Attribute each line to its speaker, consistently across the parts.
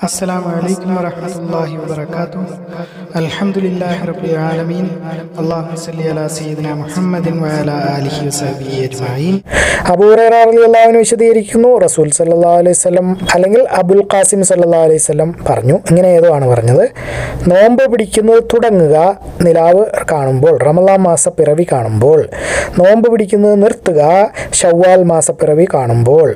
Speaker 1: السلام عليكم ورحمة الله وبركاته. الحمد لله رب العالمين. اللهم صل على سيدنا محمد وعلى آله وصحبه أجمعين.
Speaker 2: അബൂ ഹുറൈറ റളിയല്ലാഹു അൻഹു വിശദീകരിക്കുന്നു, റസൂൽ സല്ലല്ലാഹു അലൈഹി വസല്ലം അല്ലെങ്കിൽ അബുൽ ഖാസിം സല്ലല്ലാഹു അലൈഹി വസല്ലം പറഞ്ഞു, ഇങ്ങനെ ഏതോ ആണ് പറഞ്ഞത്, നോമ്പ് പിടിക്കുന്നത് തുടങ്ങുക നിലാവ് കാണുമ്പോൾ, റമളാൻ മാസപ്പിറവി കാണുമ്പോൾ. നോമ്പ് പിടിക്കുന്നത് നിർത്തുക ശവ്വാൽ മാസപ്പിറവി കാണുമ്പോൾ.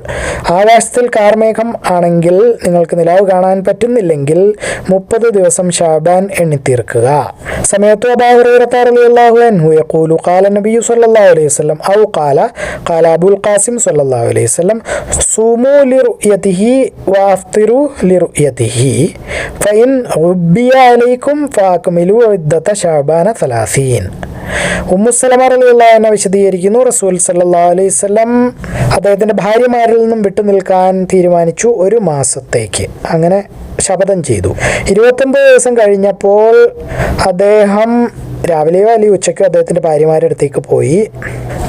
Speaker 2: ആകാശത്തിൽ കാർമേഘം ആണെങ്കിൽ നിങ്ങൾക്ക് നിലാവ് കാണാൻ പറ്റുന്നില്ലെങ്കിൽ 30 ദിവസം ശഅബാൻ എണ്ണിത്തീർക്കുക. സമയത്ത് അബൂ ഹുറൈറ റളിയല്ലാഹു അൻഹു യഖൂലു ഖാല നബിയു സല്ലല്ലാഹു അലൈഹി വസല്ലം ഔ ഖാല അബുൽ ഖാസിം സല്ലല്ലാഹു അലൈഹി വസല്ലം സൂമു ലിറുയതിഹി വഅഫ്തിറു ലിറുയതിഹി ഫഇൻ ഗുബ്ബിയ അലൈക്കും ഫഅക്മിലു ഇദ്ദത ശഅബാന 30. ഉമ്മു സലമ റളിയല്ലാഹു അൻഹ വിശദീകരിക്കുന്നു, റസൂൽ സല്ലല്ലാഹു അലൈഹി വസല്ലം അദ്ദേഹത്തിൻ്റെ ഭാര്യമാരിൽ നിന്നും വിട്ടുനിൽക്കാൻ തീരുമാനിച്ചു ഒരു മാസത്തേക്ക്. അങ്ങനെ ശപഥം ചെയ്തു. 29 ദിവസം കഴിഞ്ഞപ്പോൾ അദ്ദേഹം രാവിലെയോ അല്ലെങ്കിൽ ഉച്ചയ്ക്കോ അദ്ദേഹത്തിൻ്റെ ഭാര്യമാരുടെ അടുത്തേക്ക് പോയി.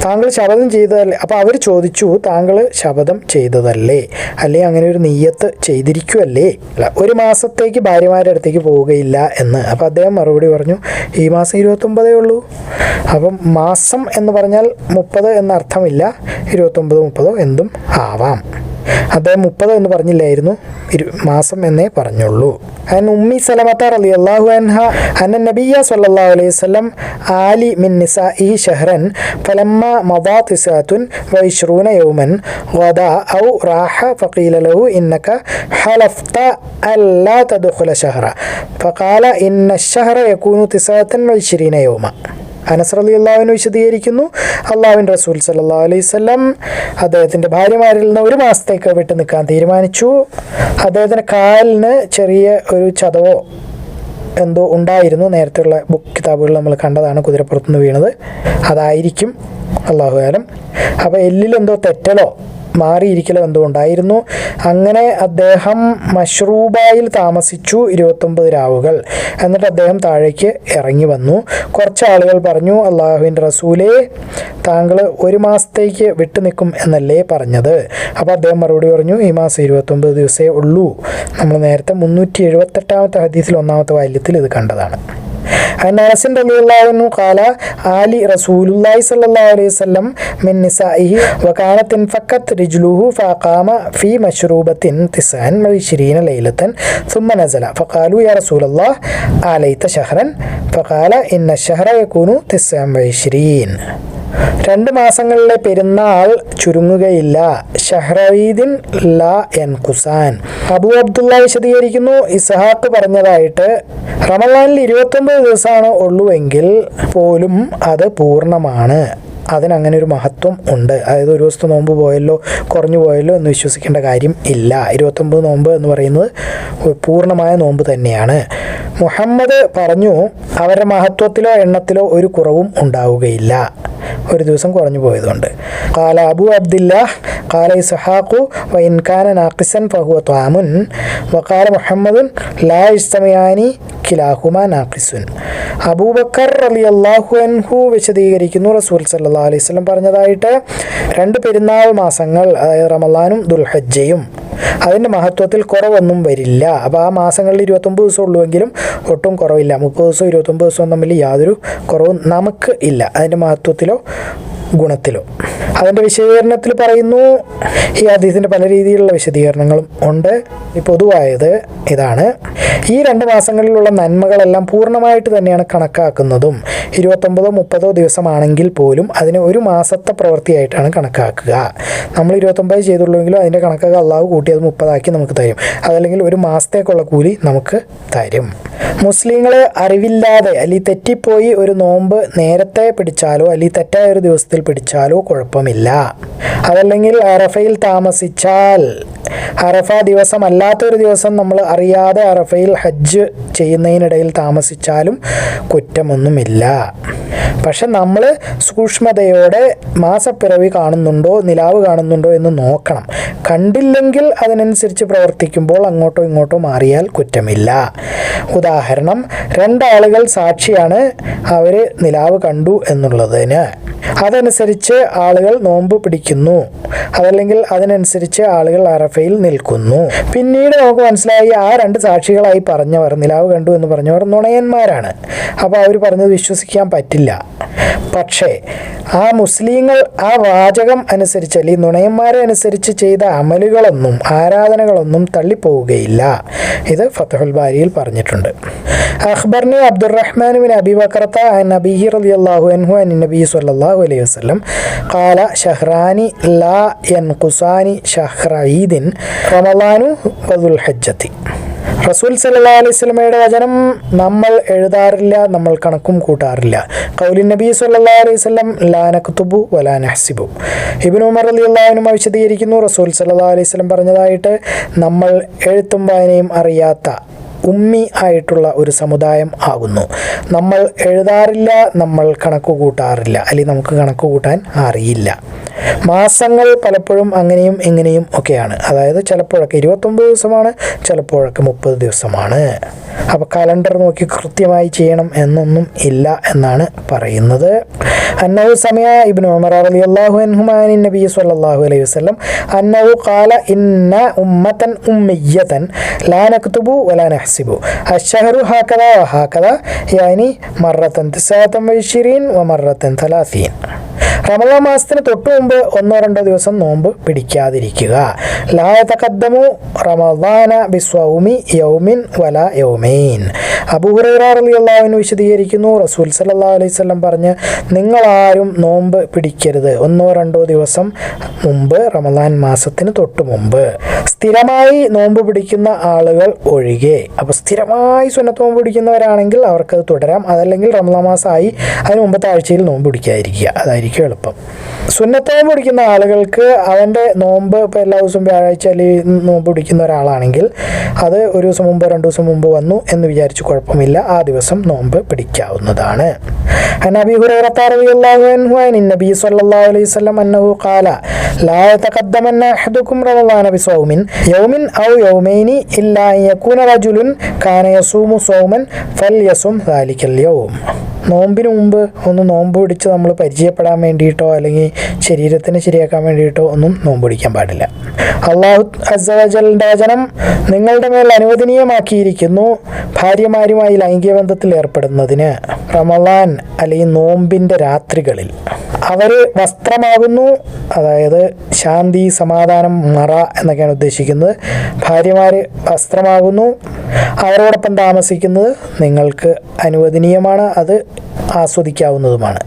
Speaker 2: താങ്കൾ ശപഥം ചെയ്തതല്ലേ? അപ്പോൾ അവർ ചോദിച്ചു, താങ്കൾ ശപഥം ചെയ്തതല്ലേ, അല്ലെങ്കിൽ അങ്ങനെ ഒരു നിയ്യത്ത് ചെയ്തിരിക്കുമല്ലേ? അല്ല, ഒരു മാസത്തേക്ക് ഭാര്യമാരുടെ അടുത്തേക്ക് പോവുകയില്ല എന്ന്. അപ്പോൾ അദ്ദേഹം മറുപടി പറഞ്ഞു, ഈ മാസം 29 ഉള്ളൂ. അപ്പം മാസം എന്ന് പറഞ്ഞാൽ 30 എന്ന അർത്ഥമില്ല, 29 30 എന്തും ആവാം. അദ്ദേഹം 30 എന്ന് പറഞ്ഞില്ലായിരുന്നു, മാസം എന്നേ പറഞ്ഞുള്ളൂ. ഉമ്മി സലമത റളിയല്ലാഹു അൻഹ അന്ന നബിയ സ്വല്ലല്ലാഹു അലൈഹി വസല്ലം ആലി മിൻ നിസാഇഹി ശഹ്റൻ ഫലമ്മ മദാ 29 യൗമൻ ഗദാ ഔ റാഹ ഫഖീല ലഹു ഇന്നക ഹലഫ്ത അല്ലാ തദ്ഖുല ശഹ്റ ഫഖാല ഇന്ന അശ്ശഹ്റ യകൂനു 29 യൗമ. അനസ് റളിയല്ലാഹു അൻഹു വിശദീകരിക്കുന്നു, അല്ലാഹുവിൻ്റെ റസൂൽ സല്ലല്ലാഹു അലൈഹി വസല്ലം അദ്ദേഹത്തിൻ്റെ ഭാര്യമാരിൽ നിന്ന് ഒരു മാസത്തേക്ക് വിട്ടു നിൽക്കാൻ തീരുമാനിച്ചു. അദ്ദേഹത്തിൻ്റെ കാലിന് ചെറിയ ഒരു ചതവോ എന്തോ ഉണ്ടായിരുന്നു. നേരത്തെയുള്ള കിതാബുകൾ നമ്മൾ കണ്ടതാണ്, കുതിരപ്പുറത്തുനിന്ന് വീണത്. അതായിരിക്കും, അല്ലാഹു ആലം. അപ്പോൾ എല്ലിലെന്തോ തെറ്റലോ മാറിയിരിക്കലോ എന്തോ ഉണ്ടായിരുന്നു. അങ്ങനെ അദ്ദേഹം മഷ്റൂബായിൽ താമസിച്ചു 29 രാവുകൾ. എന്നിട്ട് അദ്ദേഹം താഴേക്ക് ഇറങ്ങി വന്നു. കുറച്ച് ആളുകൾ പറഞ്ഞു, അള്ളാഹുവിൻ്റെ റസൂലേ, താങ്കൾ ഒരു മാസത്തേക്ക് വിട്ടു നിൽക്കും എന്നല്ലേ പറഞ്ഞത്? അപ്പോൾ അദ്ദേഹം മറുപടി പറഞ്ഞു, ഈ മാസം 29 ദിവസമേ ഉള്ളൂ. നമ്മൾ നേരത്തെ 378 ഹദീസിൽ 1-ാമത്തെ വാല്യത്തിൽ ഇത് കണ്ടതാണ്. അനസ് റളിയല്ലാഹു അൻഹു ഖാല ആലി റസൂലുള്ളാഹി സ്വല്ലല്ലാഹു അലൈഹി വസല്ലം മിൻ നിസാഇഹി വകാനത് ഇൻഫക്കത് റിജ്ലുഹു ഫഖാമ ഫീ മശ്റൂബത്തിൻ 29 ലൈലതൻ ثم نزل فقالوا يا رسول الله عليت شهرا فقال إن الشهر يكون 29. 2 മാസങ്ങളിലെ പെരുന്നാൾ ചുരുങ്ങുകയില്ല. ഷഹ്റഈദിൻ ലാ യൻഖുസാൻ. അബൂ അബ്ദുള്ള വിശദീകരിക്കുന്നു, ഇസ്ഹാഖ് പറഞ്ഞതായിട്ട് റമളാനിൽ 29 ദിവസമാണ് ഉള്ളുവെങ്കിൽ പോലും അത് പൂർണ്ണമാണ്. അതിനങ്ങനെ ഒരു മഹത്വം ഉണ്ട്. അതായത് ഒരു ദിവസത്തെ നോമ്പ് പോയല്ലോ, കുറഞ്ഞു പോയല്ലോ എന്ന് വിശ്വസിക്കേണ്ട കാര്യം ഇല്ല. 29 നോമ്പ് എന്ന് പറയുന്നത് പൂർണ്ണമായ നോമ്പ് തന്നെയാണ്. മുഹമ്മദ് പറഞ്ഞു, അവരുടെ മഹത്വത്തിലോ എണ്ണത്തിലോ ഒരു കുറവും ഉണ്ടാവുകയില്ല, ഒരു ദിവസം കുറഞ്ഞു പോയതുകൊണ്ട്. ഖാല അബൂ അബ്ദില്ലാഹ് ഖാല ഇസ്ഹാഖു വഇൻ കാന നാഖിസൻ ഫഹുവ ത്വാമുൻ വഖാല മുഹമ്മദുൻ ലാ യജ്തമിയാനി കിലാഹുമാ നാഖിസുൻ. അബൂബക്കർ റളിയല്ലാഹു അൻഹു വിശദീകരിക്കുന്നു, റസൂൽ സല്ലല്ലാഹു അലൈഹി വസല്ലം പറഞ്ഞതായിട്ട് 2 പെരുന്നാൾ മാസങ്ങൾ, അതായത് റമളാനും ദുൽഹജ്ജയും, അതിൻ്റെ മഹത്വത്തിൽ കുറവൊന്നും വരില്ല. അപ്പോൾ ആ മാസങ്ങളിൽ 29 ദിവസം ഉള്ളുവെങ്കിലും ഒട്ടും കുറവില്ല. 30 ദിവസവും 29 ദിവസവും തമ്മിൽ യാതൊരു കുറവും നമുക്ക് ഇല്ല, അതിൻ്റെ മഹത്വത്തിലോ ഗുണത്തിലോ. അതിൻ്റെ വിശദീകരണത്തിൽ പറയുന്നു, ഈ ഹദീസിൻ്റെ പല രീതിയിലുള്ള വിശദീകരണങ്ങളും ഉണ്ട്. പൊതുവായത് ഇതാണ്, ഈ 2 മാസങ്ങളിലുള്ള നന്മകളെല്ലാം പൂർണ്ണമായിട്ട് തന്നെയാണ് കണക്കാക്കുന്നതും 29 30 ദിവസമാണെങ്കിൽ പോലും അതിനെ ഒരു മാസത്തെ പ്രവൃത്തിയായിട്ടാണ് കണക്കാക്കുക. നമ്മൾ 29 ചെയ്തുള്ളൂവെങ്കിലും അതിൻ്റെ കണക്കൊക്കെ അള്ളാഹു കൂട്ടി അത് 30 ആക്കി നമുക്ക് തരും. അതല്ലെങ്കിൽ ഒരു മാസത്തേക്കുള്ള കൂലി നമുക്ക് തരും. മുസ്ലിങ്ങൾ അറിവില്ലാതെ അല്ലെങ്കിൽ തെറ്റിപ്പോയി ഒരു നോമ്പ് നേരത്തെ പിടിച്ചാലോ അല്ലെങ്കിൽ തെറ്റായ ഒരു ദിവസത്തിൽ പിടിച്ചാലോ കുഴപ്പമില്ല. അതല്ലെങ്കിൽ അറഫയിൽ താമസിച്ചാൽ, അറഫ ദിവസം അല്ലാത്തൊരു ദിവസം നമ്മൾ അറിയാതെ അറഫയിൽ ഹജ്ജ് ചെയ്യുന്നതിനിടയിൽ താമസിച്ചാലും കുറ്റമൊന്നുമില്ല. പക്ഷെ നമ്മൾ സൂക്ഷ്മതയോടെ മാസപ്പിറവി കാണുന്നുണ്ടോ നിലാവ് കാണുന്നുണ്ടോ എന്ന് നോക്കണം. കണ്ടില്ലെങ്കിൽ അതിനനുസരിച്ച് പ്രവർത്തിക്കുമ്പോൾ അങ്ങോട്ടോ ഇങ്ങോട്ടോ മാറിയാൽ കുറ്റമില്ല. ഉദാഹരണം, 2 ആളുകൾ സാക്ഷിയാണ് അവർ നിലാവ് കണ്ടു എന്നുള്ളതിന്. അതനുസരിച്ച് അതനുസരിച്ച് ആളുകൾ നോമ്പ് പിടിക്കുന്നു, അതല്ലെങ്കിൽ അതിനനുസരിച്ച് ആളുകൾ അറഫയിൽ നിൽക്കുന്നു. പിന്നീട് നമുക്ക് മനസ്സിലായി ആ രണ്ട് സാക്ഷികളായി പറഞ്ഞവർ, നിലാവ് കണ്ടു എന്ന് പറഞ്ഞവർ നുണയന്മാരാണ്. അപ്പോൾ അവർ പറഞ്ഞത് വിശ്വസിക്കാൻ പറ്റില്ല. പക്ഷേ ആ മുസ്ലിങ്ങൾ ആ വാചകം അനുസരിച്ച്, അല്ലെങ്കിൽ നുണയന്മാരെ അനുസരിച്ച് ചെയ്ത അമലുകളൊന്നും ആരാധനകളൊന്നും തള്ളിപ്പോവുകയില്ല. ഇത് ഫത്ഹുൽ ബാരിയിൽ പറഞ്ഞിട്ടുണ്ട്. അഖ്ബർനി അബ്ദുറഹ്മാൻ ബിൻ അബി ബക്കറത അൻ അബീഹി റളിയല്ലാഹു അൻഹു അൻ നബി സ്വല്ലല്ലാഹു അലൈഹി വസല്ലം ഖാല ഷഹ്റാനി ലാ യൻഖുസാനി ഷഹ്റ ഈദിൻ റമളാനു വദുൽ ഹജ്ജത്തി. റസൂൽ സല്ലല്ലാഹു അലൈഹി വസല്ലമയുടെ വചനം നമ്മൾ എഴുതാറില്ല, നമ്മൾ കണക്കും കൂട്ടാറില്ല. ഖൗലുൻ നബി സല്ലല്ലാഹു അലൈഹി വസല്ലം ലാ നക്തുബു വലാ നഹ്സിബു. ഇബ്നു ഉമർ റളിയല്ലാഹു അൻഹു വിശദീകരിക്കുന്നു, റസൂൽ സല്ലല്ലാഹു അലൈഹി വസല്ലം പറഞ്ഞതായിട്ട്, നമ്മൾ എഴുത്തും വായനയും അറിയാത്ത ഉമ്മി ആയിട്ടുള്ള ഒരു സമുദായം ആകുന്നു. നമ്മൾ എഴുതാറില്ല, നമ്മൾ കണക്ക് കൂട്ടാറില്ല, അല്ലെങ്കിൽ നമുക്ക് കണക്ക് കൂട്ടാൻ അറിയില്ല. മാസങ്ങൾ പലപ്പോഴും അങ്ങനെയും ഇങ്ങനെയും ഒക്കെയാണ്. അതായത് ചിലപ്പോഴൊക്കെ 29 ദിവസമാണ്, ചിലപ്പോഴൊക്കെ 30 ദിവസമാണ്. അപ്പോൾ കലണ്ടർ നോക്കി കൃത്യമായി ചെയ്യണം എന്നൊന്നും ഇല്ല എന്നാണ് പറയുന്നത്. അന്നഹു സമിഅ ഇബ്നു ഉമർ റളിയല്ലാഹു അൻഹുമാ അൻ നബി സ്വല്ലല്ലാഹു അലൈഹി വസല്ലം അന്നഹു ഖാല ഇന്ന ഉമ്മതൻ ഉമ്മിയ്യതൻ ലാ നക്തുബു വലാ നഹ്സിബു അശ്ശഹറു ഹകദാ വഹകദാ യാനി മറത്തൻ 29 വമറത്തൻ 30. റമളാൻ മാസത്തിന് തൊട്ടു മുമ്പ് 1-2 ദിവസം നോമ്പ് പിടിക്കാതിരിക്കുക. ലാ യതഖദ്ദമു റമളാന ബിസ്വൗമി യൗമിൻ വലാ യൗമൈൻ. അബൂ ഹുറൈറ റളിയല്ലാഹു അൻഹു വിശദീകരിക്കുന്നു, റസൂൽ സല്ലല്ലാഹു അലൈഹി വസല്ലം പറഞ്ഞ്, നിങ്ങളാരും നോമ്പ് പിടിക്കരുത് 1-2 ദിവസം മുമ്പ്, റമളാൻ മാസത്തിന് തൊട്ടു മുമ്പ്. സ്ഥിരമായി നോമ്പ് പിടിക്കുന്ന ആളുകൾ ഒഴികെ. അപ്പോൾ സ്ഥിരമായി സുന്നത്ത് നോമ്പ് പിടിക്കുന്നവരാണെങ്കിൽ അവർക്കത് തുടരാം. അതല്ലെങ്കിൽ റമളാൻ മാസമായി അതിന് മുമ്പത്തെ ആഴ്ചയിൽ നോമ്പ് പിടിക്കാതിരിക്കുക, അതായിരിക്കും എളുപ്പം. സുന്നത്ത് നോമ്പ് പിടിക്കുന്ന ആളുകൾക്ക് അവൻ്റെ നോമ്പ് ഇപ്പോൾ എല്ലാ ദിവസവും വ്യാഴാഴ്ച അല്ലെങ്കിൽ നോമ്പ് പിടിക്കുന്ന ഒരാളാണെങ്കിൽ അത് ഒരു ദിവസം മുമ്പ് 2 ദിവസം മുമ്പ് വന്നു എന്ന് വിചാരിച്ച് കുഴപ്പമില്ല, ആ ദിവസം നോമ്പ് പിടിക്കാവുന്നതാണ്. عن أبي هريرة رضي الله عنه عن النبي صلى الله عليه وسلم أنه قال لا يتقدمن أحدكم رمضان بصوم يوم أو يومين إلا أن يكون رجل كان يصوم صوما فليصم ذلك اليوم. നോമ്പിന് മുമ്പ് ഒന്ന് നോമ്പ് പിടിച്ച് നമ്മൾ പരിചയപ്പെടാൻ വേണ്ടിയിട്ടോ അല്ലെങ്കിൽ ശരീരത്തിന് ശരിയാക്കാൻ വേണ്ടിയിട്ടോ ഒന്നും നോമ്പ് പിടിക്കാൻ പാടില്ല. അല്ലാഹു അസ്സ വജലിന്റെ വചനം നിങ്ങളുടെ മേൽ അനുവദനീയമാക്കിയിരിക്കുന്നു ഭാര്യമാരുമായി ലൈംഗിക ബന്ധത്തിൽ ഏർപ്പെടുന്നതിന് റമളാൻ അല്ലെങ്കിൽ നോമ്പിൻ്റെ രാത്രികളിൽ. അവർ വസ്ത്രമാകുന്നു, അതായത് ശാന്തി, സമാധാനം, മറ എന്നൊക്കെയാണ് ഉദ്ദേശിക്കുന്നത്. ഭാര്യമാർ വസ്ത്രമാകുന്നു, അവരോടൊപ്പം താമസിക്കുന്നത് നിങ്ങൾക്ക് അനുവദനീയമാണ്, അത് ആസ്വദിക്കാവുന്നതുമാണ്.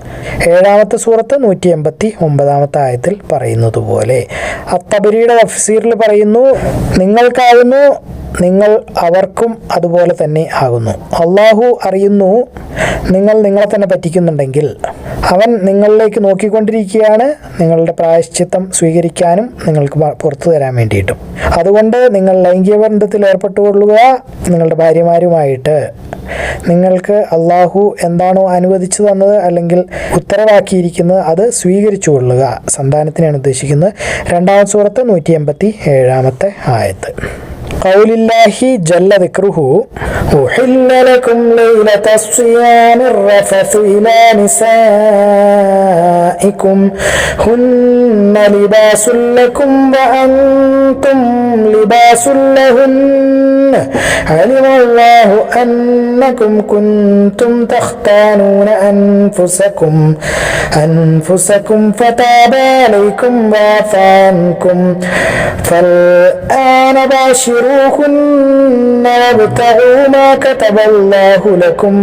Speaker 2: 7-ാമത്തെ സൂറത്ത് 189-ാമത്തെ ആയത്തിൽ പറയുന്നത് പോലെ. അത്തബരിയുടെ തഫ്സീറിൽ പറയുന്നു, നിങ്ങൾക്കാകുന്നു, നിങ്ങൾ അവർക്കും അതുപോലെ തന്നെ ആകുന്നു. അള്ളാഹു അറിയുന്നു നിങ്ങൾ നിങ്ങളെ തന്നെ പറ്റിക്കുന്നുണ്ടെങ്കിൽ അവൻ നിങ്ങളിലേക്ക് നോക്കിക്കൊണ്ടിരിക്കുകയാണ്, നിങ്ങളുടെ പ്രായശ്ചിത്തം സ്വീകരിക്കാനും നിങ്ങൾക്ക് പുറത്തു തരാൻ വേണ്ടിയിട്ടും. അതുകൊണ്ട് നിങ്ങൾ ലൈംഗിക ബന്ധത്തിൽ ഏർപ്പെട്ടുകൊള്ളുക നിങ്ങളുടെ ഭാര്യമാരുമായിട്ട്. നിങ്ങൾക്ക് അള്ളാഹു എന്താണോ അനുവദിച്ചു തന്നത് അല്ലെങ്കിൽ ഉത്തരവാക്കിയിരിക്കുന്നത് അത് സ്വീകരിച്ചു കൊള്ളുക. സന്താനത്തിനാണ് ഉദ്ദേശിക്കുന്നത്. 2-ാം സൂറത്ത് 187-ാമത്തെ ആയത്ത്. ഖൗലില്ലാഹി ജല്ല ദിക്റുഹു ഉഹില്ല ലക്കും ലൈലത സിയാമിർ റഫസു ഇലാ നിസാഇകും ഹുന്ന ലിബാസുൽ ലക്കും വഅൻതും ലിബാസുൽ ലഹുന്ന അലിമല്ലാഹു അന്നകും കുൻതും തഖ്താനൂന അൻഫുസകും ഫതാബ അലൈക്കും വഅഫാ അൻകും ഫൽആന ബാശിറൂഹുന്ന വബ്തഗൂ മാ കതബല്ലാഹു ലക്കും.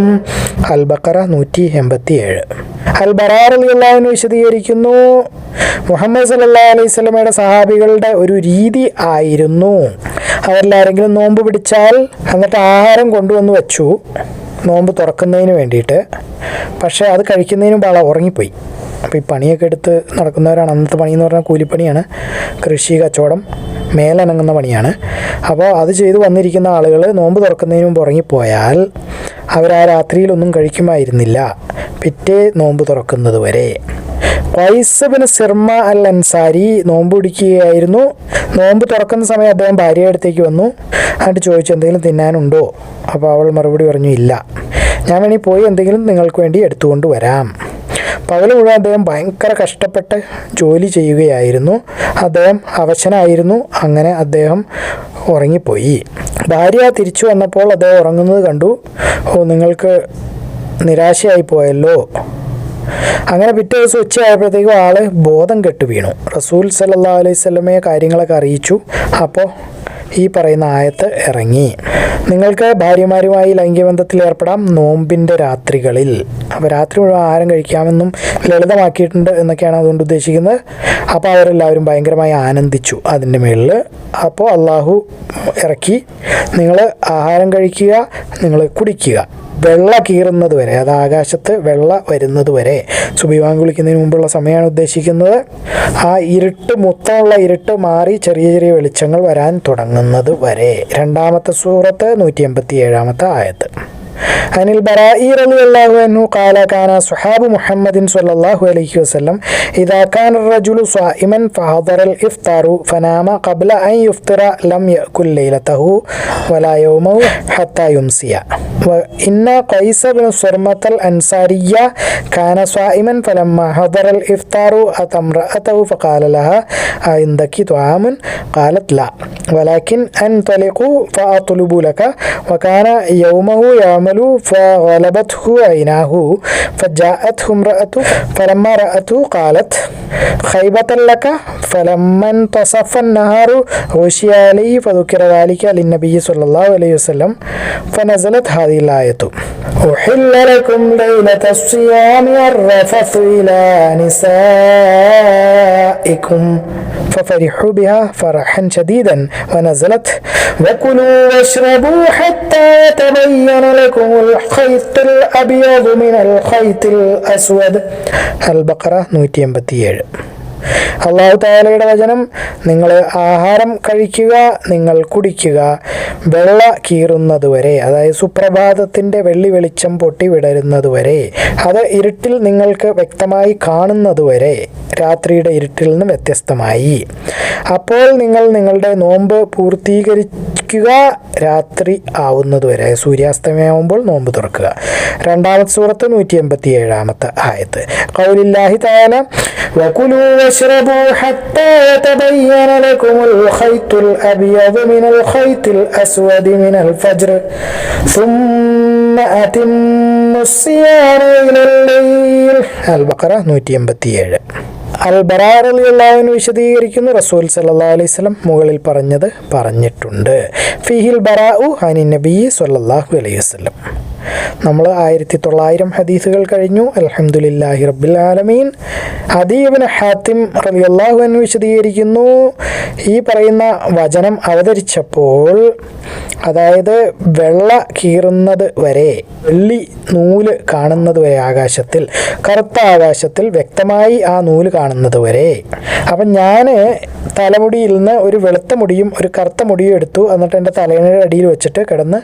Speaker 2: അൽ ബഖറ 187. അൽ ബറാ റളിയല്ലാഹു അൻഹു വിശദീകരിക്കുന്നു, മുഹമ്മദ് സല്ലല്ലാഹു അലൈഹി വസല്ലമയുടെ സഹാബികളുടെ ഒരു രീതി ആയിരുന്നു, അവരിലാരെങ്കിലും നോമ്പ് പിടിച്ചാൽ എന്നിട്ട് ആഹാരം കൊണ്ടുവന്ന് വെച്ചു നോമ്പ് തുറക്കുന്നതിന് വേണ്ടിയിട്ട്. പക്ഷേ അത് കഴിക്കുന്നതിന് മുമ്പ് ആളെ ഉറങ്ങിപ്പോയി. അപ്പോൾ ഈ പണിയൊക്കെ എടുത്ത് നടക്കുന്നവരാണ്. അന്നത്തെ പണി എന്ന് പറഞ്ഞാൽ കൂലിപ്പണിയാണ്, കൃഷി, കച്ചവടം, മേലനങ്ങുന്ന പണിയാണ്. അപ്പോൾ അത് ചെയ്ത് വന്നിരിക്കുന്ന ആളുകൾ നോമ്പ് തുറക്കുന്നതിന് മുമ്പ് ഉറങ്ങിപ്പോയാൽ അവർ ആ രാത്രിയിലൊന്നും കഴിക്കുമായിരുന്നില്ല പിറ്റേ നോമ്പ് തുറക്കുന്നത് വരെ. ഖൈസ് ബിൻ സിർമ അൽ അൻസാരി നോമ്പ് പിടിക്കുകയായിരുന്നു. നോമ്പ് തുറക്കുന്ന സമയം അദ്ദേഹം ഭാര്യയുടെ അടുത്തേക്ക് വന്നു. എന്നിട്ട് ചോദിച്ചു, എന്തെങ്കിലും തിന്നാനുണ്ടോ? അപ്പോൾ അവൾ മറുപടി പറഞ്ഞു, ഇല്ല, ഞാൻ വേണമെങ്കിൽ പോയി എന്തെങ്കിലും നിങ്ങൾക്ക് വേണ്ടി എടുത്തുകൊണ്ട് വരാം. പകൽ മുഴുവൻ അദ്ദേഹം ഭയങ്കര കഷ്ടപ്പെട്ട് ജോലി ചെയ്യുകയായിരുന്നു. അദ്ദേഹം അവശനായിരുന്നു. അങ്ങനെ അദ്ദേഹം ഉറങ്ങിപ്പോയി. ഭാര്യ തിരിച്ചു വന്നപ്പോൾ അദ്ദേഹം ഉറങ്ങുന്നത് കണ്ടു. നിങ്ങൾക്ക് നിരാശയായി പോയല്ലോ. അങ്ങനെ പിറ്റേ ദിവസം ഉച്ചയായപ്പോഴത്തേക്കും ആള് ബോധം കെട്ട് വീണു. റസൂൽ സല്ലല്ലാഹു അലൈഹി വസല്ലമയെ കാര്യങ്ങളൊക്കെ അറിയിച്ചു. അപ്പോൾ ഈ പറയുന്ന ആയത്ത് ഇറങ്ങി. നിങ്ങൾക്ക് ഭാര്യമാരുമായി ലൈംഗിക ബന്ധത്തിൽ ഏർപ്പെടാം നോമ്പിൻ്റെ രാത്രികളിൽ. അപ്പോൾ രാത്രി മുഴുവൻ ആഹാരം കഴിക്കാമെന്നും ലളിതമാക്കിയിട്ടുണ്ട് എന്നൊക്കെയാണ് അതുകൊണ്ട് ഉദ്ദേശിക്കുന്നത്. അപ്പോൾ അവരെല്ലാവരും ഭയങ്കരമായി ആനന്ദിച്ചു അതിൻ്റെ മേളിൽ. അപ്പോൾ അള്ളാഹു ഇറക്കി, നിങ്ങൾ ആഹാരം കഴിക്കുക, നിങ്ങൾ കുടിക്കുക, വെള്ള കീറുന്നത് വരെ, അത് ആകാശത്ത് വെള്ള വരുന്നത് വരെ, സുബഹി ബാങ്ക് വിളിക്കുന്നതിന് മുമ്പുള്ള സമയമാണ് ഉദ്ദേശിക്കുന്നത്. ആ ഇരുട്ട്, മൊത്തമുള്ള ഇരുട്ട് മാറി ചെറിയ ചെറിയ വെളിച്ചങ്ങൾ വരാൻ തുടങ്ങുന്നത് വരെ. രണ്ടാമത്തെ സൂറത്ത് 187 ആയത്ത്. عن البراء رضي الله عنه قال كان صحاب محمد صلى الله عليه وسلم إذا كان الرجل صائما فحضر الإفطار فنام قبل أن يفطر لم يأكل ليلته ولا يومه حتى يمسي. وإن قيس بن صرمة الأنصاري كان صائما فلما حضر الإفطار أتى امرأته فقال لها عندك طعام؟ قالت لا ولكن أنطلقوا فأطلب لك. وكان يومه يعمل فغلبته عيناه فجاءته امرأته فلما رأته قالت خيبة لك. فلما انتصف النهار غشي عليه فذكر ذلك للنبي صلى الله عليه وسلم فنزلت هذه الآية أحل لكم ليلة الصيام الرفث إلى نسائكم ففرحوا بها فرحا شديدا ونزلت وكلوا واشربوا حتى يتبين لكم الخيط الأبيض من الخيط الأسود. البقرة 187. അള്ളാഹു തആലയുടെ വചനം, നിങ്ങൾ ആഹാരം കഴിക്കുക, നിങ്ങൾ കുടിക്കുക, വെള്ള കീറുന്നതുവരെ, അതായത് സുപ്രഭാതത്തിൻ്റെ വെള്ളി വെളിച്ചം പൊട്ടി വിടരുന്നതുവരെ, അത് ഇരുട്ടിൽ നിങ്ങൾക്ക് വ്യക്തമായി കാണുന്നതുവരെ, രാത്രിയുടെ ഇരുട്ടിൽ നിന്ന് വ്യത്യസ്തമായി. അപ്പോൾ നിങ്ങൾ നിങ്ങളുടെ നോമ്പ് പൂർത്തീകരിക്കുക, രാത്രി ആവുന്നതുവരെ, സൂര്യാസ്തമയമാകുമ്പോൾ നോമ്പ് തുറക്കുക. രണ്ടാമത്തെ സൂറത്ത് 187 ആയത്ത്. ഖൗലുല്ലാഹി തആല വകുലൂ വശ്റബൂ ഹത്താ യതബയ്യന ലകുമുൽ ഖൈത്തുൽ അബ്യദു മിനൽ ഖൈത്തിൽ അസ്വദി മിനൽ ഫജ്ർ സുമ്മ അതിമ്മുസ് സിയാമ ഇലൽ ലൈൽ. അൽ-ബഖറ 187. അൽ-ബറാ റളിയല്ലാഹു അൻഹു വിശദീകരിക്കുന്നു, റസൂൽ സല്ലല്ലാഹു അലൈഹി വസല്ലം മുകളിൽ പറഞ്ഞത് പറഞ്ഞിട്ടുണ്ട്. ഫീഹിൽ ബറാഉ അനിൻ നബി സല്ലല്ലാഹു അലൈഹി വസല്ലം. നമ്മൾ 1900 ഹദീസുകൾ കഴിഞ്ഞു. അൽഹംദുലില്ലാഹി റബ്ബിൽ ആലമീൻ. അദീ ഇബ്നു ഹാത്തിം റളിയല്ലാഹു അൻഹു വിശദീകരിക്കുന്നു, ഈ പറയുന്ന വചനം അവതരിച്ചപ്പോൾ, അതായത് വെള്ള കീറുന്നത് വരെ, വെള്ളി നൂല് കാണുന്നത് വരെ, ആകാശത്തിൽ, കറുത്ത ആകാശത്തിൽ വ്യക്തമായി ആ നൂല് കാണുന്നത് വരെ. അപ്പം ഞാൻ തലമുടിയിൽ നിന്ന് ഒരു വെളുത്ത മുടിയും ഒരു കറുത്ത മുടിയും എടുത്തു. എന്നിട്ട് എൻ്റെ തലയുടെ അടിയിൽ വെച്ചിട്ട് കിടന്ന്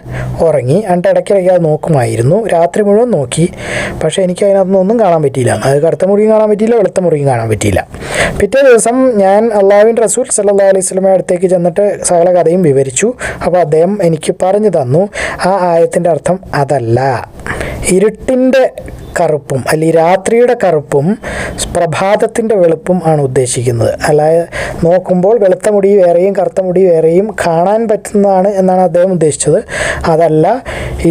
Speaker 2: ഉറങ്ങി. എന്നിട്ട് ഇടയ്ക്കിടയ്ക്ക് അത് നോക്കുമായിരുന്നു. രാത്രി മുഴുവൻ നോക്കി. പക്ഷേ എനിക്ക് അതിനകത്തുനിന്ന് ഒന്നും കാണാൻ പറ്റിയില്ല. അത് കറുത്ത മുടിയും കാണാൻ പറ്റിയില്ല, വെളുത്ത മുടിയും കാണാൻ പറ്റിയില്ല. പിറ്റേ ദിവസം ഞാൻ അള്ളാഹുവിൻ്റെ റസൂൽ സല്ലല്ലാഹു അലൈഹി വസല്ലമയുടെ അടുത്തേക്ക് ചെന്നിട്ട് സകല കഥയും വിവരിച്ചു. അപ്പോൾ അദ്ദേഹം എനിക്ക് പറഞ്ഞു തന്നു, ആ ആയത്തിൻ്റെ അർത്ഥം അതല്ല. ഇരുട്ടിൻ്റെ കറുപ്പും അല്ലെങ്കിൽ രാത്രിയുടെ കറുപ്പും പ്രഭാതത്തിൻ്റെ വെളുപ്പും ആണ് ഉദ്ദേശിക്കുന്നത്. അല്ലാതെ നോക്കുമ്പോൾ വെളുത്ത മുടി വേറെയും കറുത്ത മുടി വേറെയും കാണാൻ പറ്റുന്നതാണ് എന്നാണ് അദ്ദേഹം ഉദ്ദേശിച്ചത്. അതല്ല,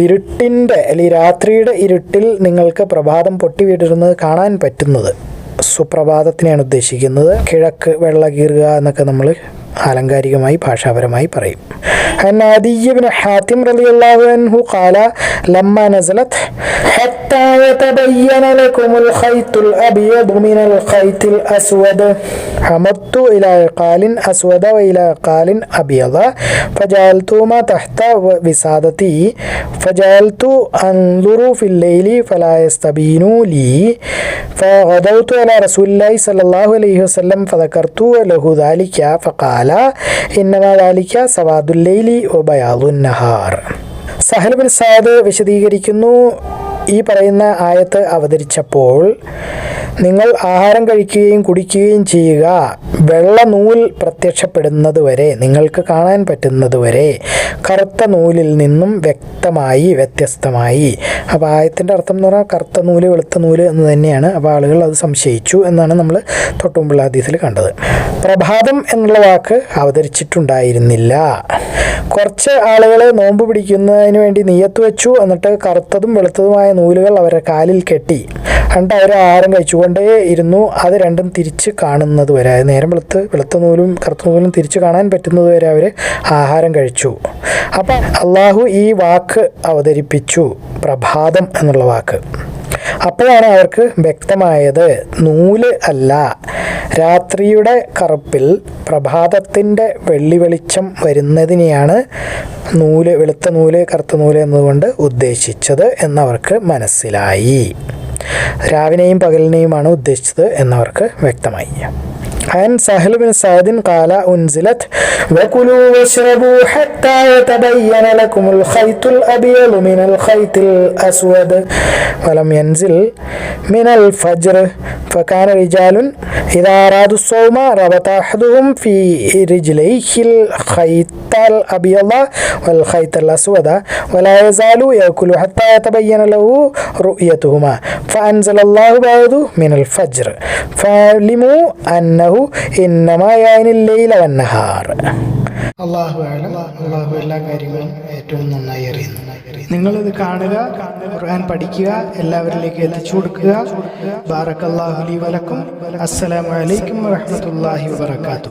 Speaker 2: ഇരുട്ടിൻ്റെ അല്ലെങ്കിൽ രാത്രിയുടെ ഇരുട്ടിൽ നിങ്ങൾക്ക് പ്രഭാതം പൊട്ടി വീഴുന്നത് കാണാൻ പറ്റുന്നത് സുപ്രഭാതത്തിനെയാണ് ഉദ്ദേശിക്കുന്നത്. കിഴക്ക് വെള്ള കീറുക എന്നൊക്കെ നമ്മൾ ആലങ്കാരികമായി ഭാഷാപരമായി പറയും. عن عدي بن حاتم رضي الله عنه قال لما نزلت حتى يتبين لكم الخيط الأبيض من الخيط الأسود عمدت إلى عقال أسود وإلى عقال أبيض فجعلتهما تحت وسادتي فجعلت أنظر في الليل فلا يستبينوا لي فغدوت على رسول الله صلى الله عليه وسلم فذكرت له ذلك فقال إنما ذلك سواد الليل വബയാദുൻ നഹാർ. സഹൽ ബിൻ സഅദ് വിശദീകരിക്കുന്നു, ഈ പറയുന്ന ആയത്ത് അവതരിച്ചപ്പോൾ നിങ്ങൾ ആഹാരം കഴിക്കുകയും കുടിക്കുകയും ചെയ്യുക വെള്ള നൂൽ പ്രത്യക്ഷപ്പെടുന്നത് വരെ, നിങ്ങൾക്ക് കാണാൻ പറ്റുന്നത് വരെ, കറുത്ത നൂലിൽ നിന്നും വ്യത്യസ്തമായി. അപ്പോൾ ആയത്തിൻ്റെ അർത്ഥം എന്ന് പറഞ്ഞാൽ കറുത്ത നൂല് വെളുത്ത നൂല് എന്ന് തന്നെയാണ്. അപ്പോൾ ആളുകൾ അത് സംശയിച്ചു എന്നാണ് നമ്മൾ തൊട്ടുമുമ്പുള്ള ഹദീസിൽ കണ്ടത്. പ്രഭാതം എന്നുള്ള വാക്ക് അവതരിച്ചിട്ടുണ്ടായിരുന്നില്ല. കുറച്ച് ആളുകൾ നോമ്പ് പിടിക്കുന്നതിന് വേണ്ടി നിയ്യത്ത് വെച്ചു, എന്നിട്ട് കറുത്തതും വെളുത്തതുമായ നൂലുകൾ അവരുടെ കാലിൽ കെട്ടി, എന്നിട്ട് അവർ ആഹാരം കഴിച്ചുകൊണ്ടേ ഇരുന്നു. അത് രണ്ടും തിരിച്ച് കാണുന്നത് വരെ, നേരം വെളുത്ത നൂലും കറുത്ത നൂലും തിരിച്ച് കാണാൻ പറ്റുന്നത് വരെ അവർ ആഹാരം കഴിച്ചു. അപ്പം അള്ളാഹു ഈ വാക്ക് അവതരിപ്പിച്ചു, പ്രഭാതം എന്നുള്ള വാക്ക്. അപ്പോഴാണ് അവർക്ക് വ്യക്തമായത് നൂല് അല്ല, രാത്രിയുടെ കറുപ്പിൽ പ്രഭാതത്തിൻ്റെ വെള്ളി വെളിച്ചം വരുന്നതിനെയാണ് നൂല്, വെളുത്ത നൂല് കറുത്ത നൂല് എന്നതുകൊണ്ട് ഉദ്ദേശിച്ചത് എന്നവർക്ക് മനസ്സിലായി. രാവിനെയും പകലിനെയുമാണ് ഉദ്ദേശിച്ചത് എന്നവർക്ക് വ്യക്തമായി. عن سهل بن سعد قال أنزلت وكلوا واشربوا حتى يتبين لكم الخيط الأبيض من الخيط الأسود ولم ينزل من الفجر فكان رجال إذا أرادوا الصوم ربط أحدهم في رجليه الخيط الأبيض والخيط الأسود ولا يزال يأكل حتى يتبين له رؤيتهما فأنزل الله بعد من الفجر فعلموا أنه إنما يعني الليل والنهار.
Speaker 1: അള്ളാഹു എല്ലാ കാര്യങ്ങളും ഏറ്റവും നന്നായി അറിയുന്നു. നിങ്ങളിത് കാണുക, ഖുർആൻ പഠിക്കുക, എല്ലാവരിലേക്ക് എത്തിച്ചു കൊടുക്കുക. ബാറക്കല്ലാഹു ലി വലക്കും. അസ്സലാമു അലൈക്കും വറഹ്മത്തുള്ളാഹി വബറകാതുഹു.